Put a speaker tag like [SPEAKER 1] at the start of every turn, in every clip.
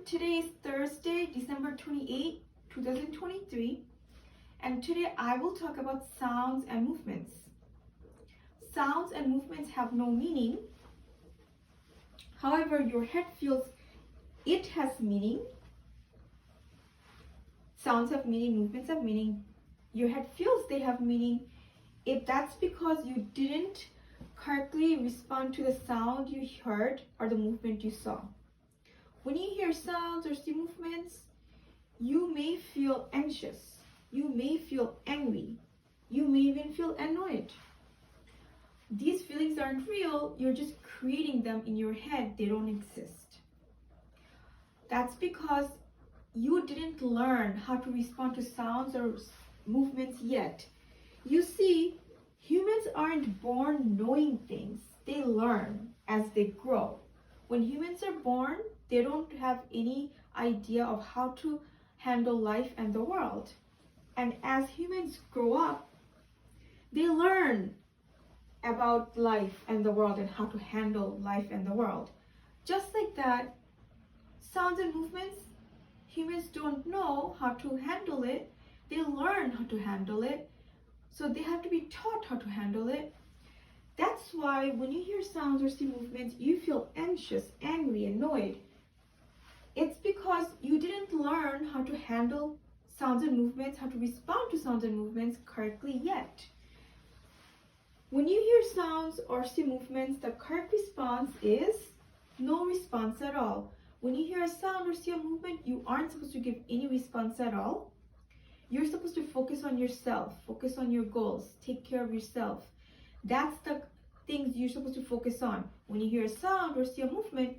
[SPEAKER 1] Today is Thursday, December 28, 2023, and today I will talk about sounds and movements. Sounds and movements have no meaning. However, your head feels it has meaning. Sounds have meaning, movements have meaning. Your head feels they have meaning. If that's because you didn't correctly respond to the sound you heard or the movement you saw. When you hear sounds or see movements, you may feel anxious, you may feel angry, you may even feel annoyed. These feelings aren't real, you're just creating them in your head, they don't exist. That's because you didn't learn how to respond to sounds or movements yet. You see, humans aren't born knowing things, they learn as they grow. When humans are born, they don't have any idea of how to handle life and the world. And as humans grow up, they learn about life and the world and how to handle life and the world. Just like that, sounds and movements, humans don't know how to handle it. They learn how to handle it. So they have to be taught how to handle it. That's why when you hear sounds or see movements, you feel anxious, angry, annoyed. It's because you didn't learn how to handle sounds and movements, how to respond to sounds and movements correctly yet. When you hear sounds or see movements, the correct response is no response at all. When you hear a sound or see a movement, you aren't supposed to give any response at all. You're supposed to focus on yourself, focus on your goals, take care of yourself. That's the things you're supposed to focus on. When you hear a sound or see a movement,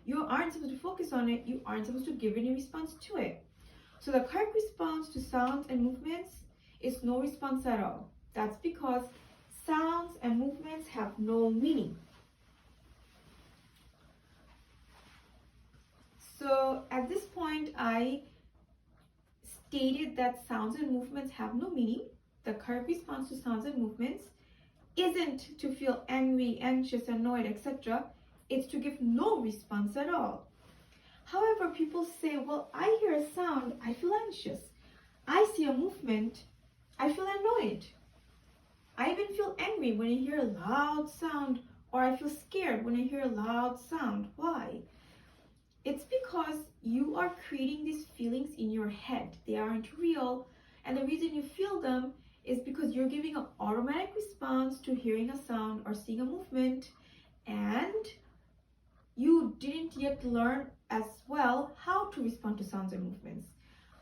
[SPEAKER 1] you aren't supposed to focus on it. You aren't supposed to give any response to it. So the correct response to sounds and movements is no response at all. That's because sounds and movements have no meaning. So at this point, I stated that sounds and movements have no meaning. The correct response to sounds and movements isn't to feel angry, anxious, annoyed, etc. It's to give no response at all. However, people say, well, I hear a sound, I feel anxious. I see a movement, I feel annoyed. I even feel angry when I hear a loud sound, or I feel scared when I hear a loud sound. Why? It's because you are creating these feelings in your head. They aren't real, and the reason you feel them is because you're giving an automatic response to hearing a sound or seeing a movement, and you didn't yet learn as well how to respond to sounds and movements.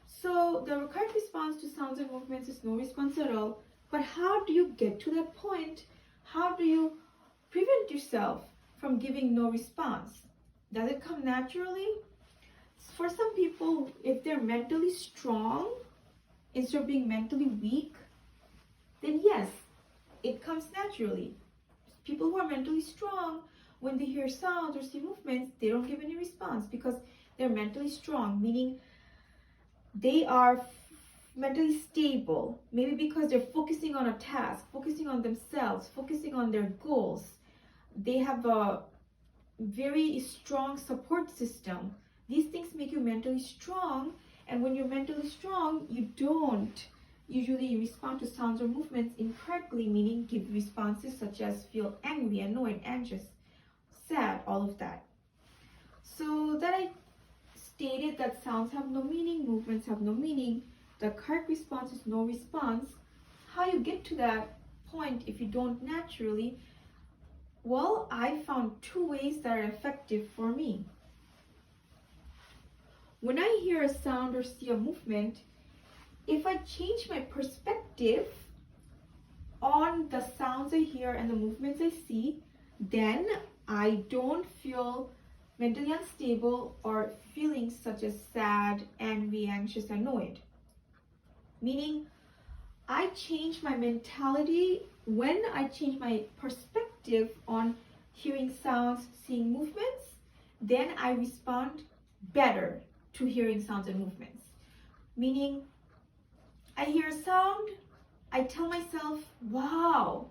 [SPEAKER 1] So the correct response to sounds and movements is no response at all. But how do you get to that point? How do you prevent yourself from giving no response? Does it come naturally? For some people, if they're mentally strong, instead of being mentally weak, then yes, it comes naturally. People who are mentally strong, when they hear sounds or see movements, they don't give any response because they're mentally strong, meaning they are mentally stable, maybe because they're focusing on a task, focusing on themselves, focusing on their goals. They have a very strong support system. These things make you mentally strong, and when you're mentally strong, you don't usually respond to sounds or movements incorrectly, meaning give responses such as feel angry, annoyed, anxious, sad, all of that. So that I stated that sounds have no meaning, movements have no meaning. The correct response is no response. How you get to that point if you don't naturally? Well, I found two ways that are effective for me. When I hear a sound or see a movement, if I change my perspective on the sounds I hear and the movements I see, then I don't feel mentally unstable or feelings such as sad, angry, anxious, annoyed. Meaning, I change my mentality when I change my perspective on hearing sounds, seeing movements, then I respond better to hearing sounds and movements. Meaning, I hear a sound, I tell myself, wow,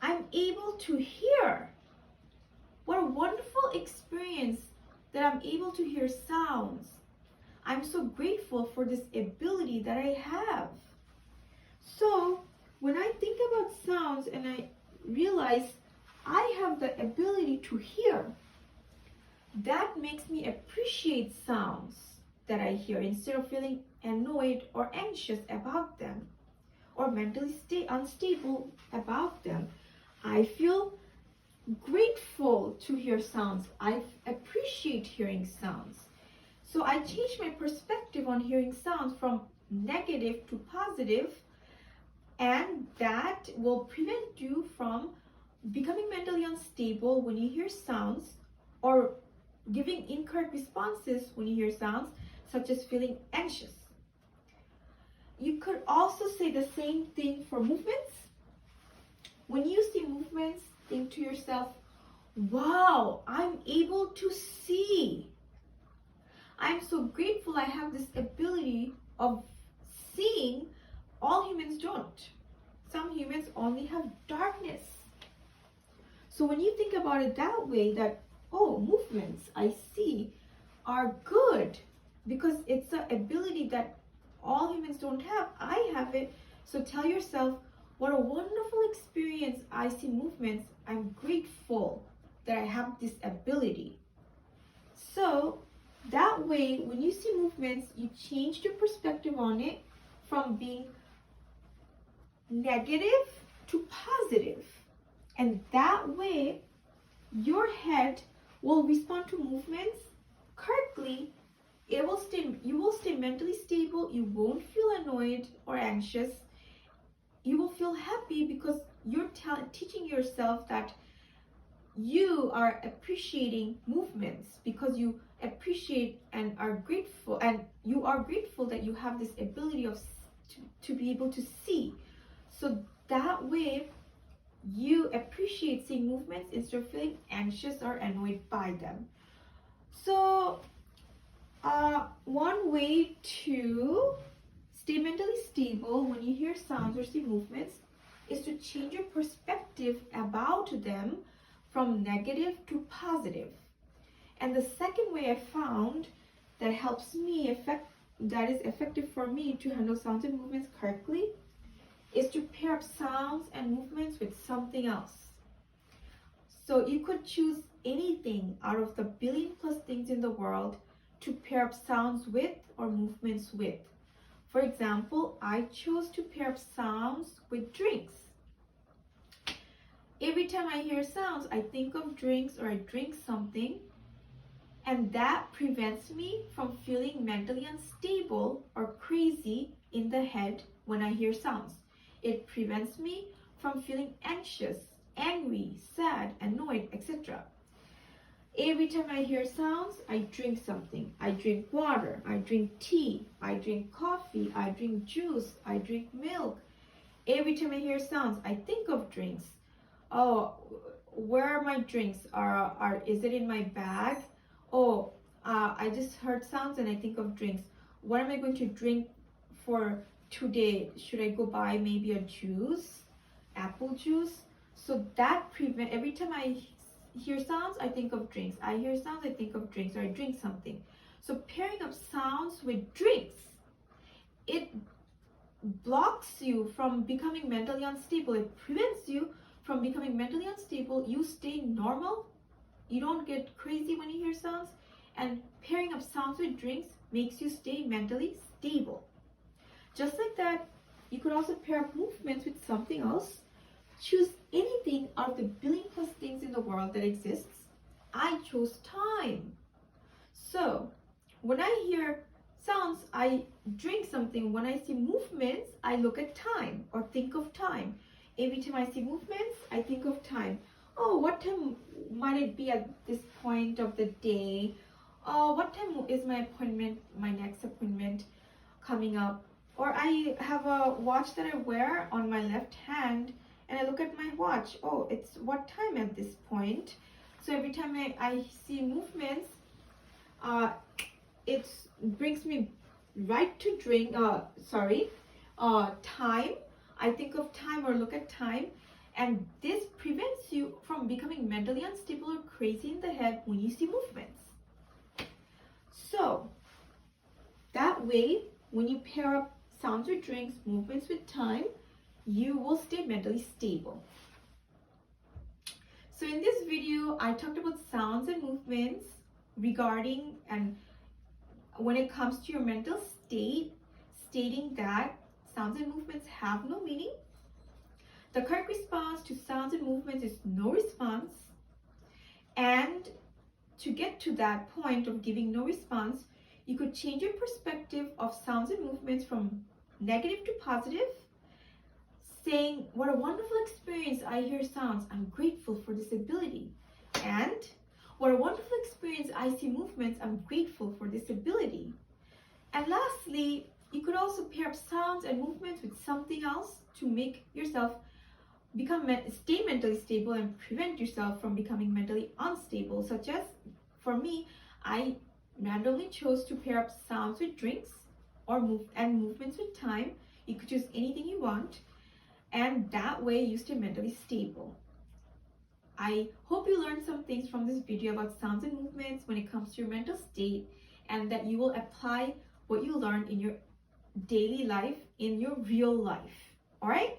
[SPEAKER 1] I'm able to hear. What a wonderful experience that I'm able to hear sounds. I'm so grateful for this ability that I have. So when I think about sounds and I realize I have the ability to hear, that makes me appreciate sounds that I hear instead of feeling annoyed or anxious about them or mentally unstable about them. I feel grateful to hear sounds. I appreciate hearing sounds. So I change my perspective on hearing sounds from negative to positive, and that will prevent you from becoming mentally unstable when you hear sounds or giving incorrect responses when you hear sounds, such as feeling anxious. You could also say the same thing for movements. When you see movements, think to yourself, wow, I'm able to see. I'm so grateful I have this ability of seeing. All humans don't. Some humans only have darkness. So when you think about it that way, that, oh, movements I see are good because it's an ability that all humans don't have. I have it. So tell yourself, what a wonderful experience. I see movements. I'm grateful that I have this ability. So that way, when you see movements, you change your perspective on it from being negative to positive. And that way, your head will respond to movements correctly. You will stay mentally stable. You won't feel annoyed or anxious. You will feel happy because you're teaching yourself that you are appreciating movements because you appreciate and are grateful, and you are grateful that you have this ability to be able to see. So that way you appreciate seeing movements instead of feeling anxious or annoyed by them. So one way to stay mentally stable when you hear sounds or see movements is to change your perspective about them from negative to positive. And the second way I found that helps me that is effective for me to handle sounds and movements correctly is to pair up sounds and movements with something else. So you could choose anything out of the billion plus things in the world to pair up sounds with or movements with. For example, I chose to pair up sounds with drinks. Every time I hear sounds, I think of drinks or I drink something, and that prevents me from feeling mentally unstable or crazy in the head when I hear sounds. It prevents me from feeling anxious, angry, sad, annoyed, etc. Every time I hear sounds, I drink something. I drink water, I drink tea, I drink coffee, I drink juice, I drink milk. Every time I hear sounds, I think of drinks. Oh, where are my drinks? Is it in my bag? Oh, I just heard sounds and I think of drinks. What am I going to drink for today? Should I go buy maybe a juice, apple juice? So that every time I hear sounds, I think of drinks. I hear sounds, I think of drinks, or I drink something. So pairing up sounds with drinks, it blocks you from becoming mentally unstable. It prevents you from becoming mentally unstable. You stay normal. You don't get crazy when you hear sounds. And pairing up sounds with drinks makes you stay mentally stable. Just like that, you could also pair up movements with something else. Choose anything out of the billion plus things in the world that exists. I chose time. So when I hear sounds, I drink something. When I see movements, I look at time or think of time. Every time I see movements, I think of time. Oh, what time might it be at this point of the day? What time is my next appointment coming up? Or I have a watch that I wear on my left hand and I look at my watch. Oh, it's what time at this point? So every time I see movements, it brings me right to time. I think of time or look at time, and this prevents you from becoming mentally unstable or crazy in the head when you see movements. So that way, when you pair up sounds with drinks, movements with time, you will stay mentally stable. So in this video, I talked about sounds and movements regarding and when it comes to your mental state, stating that sounds and movements have no meaning. The correct response to sounds and movements is no response. And to get to that point of giving no response, you could change your perspective of sounds and movements from negative to positive, saying, what a wonderful experience, I hear sounds, I'm grateful for this ability. And what a wonderful experience, I see movements, I'm grateful for this ability. And lastly, you could also pair up sounds and movements with something else to make yourself stay mentally stable and prevent yourself from becoming mentally unstable, such as, for me, I randomly chose to pair up sounds with drinks or movements with time. You could choose anything you want, and that way you stay mentally stable. I hope you learned some things from this video about sounds and movements when it comes to your mental state, and that you will apply what you learned in your daily life in your real life. All right?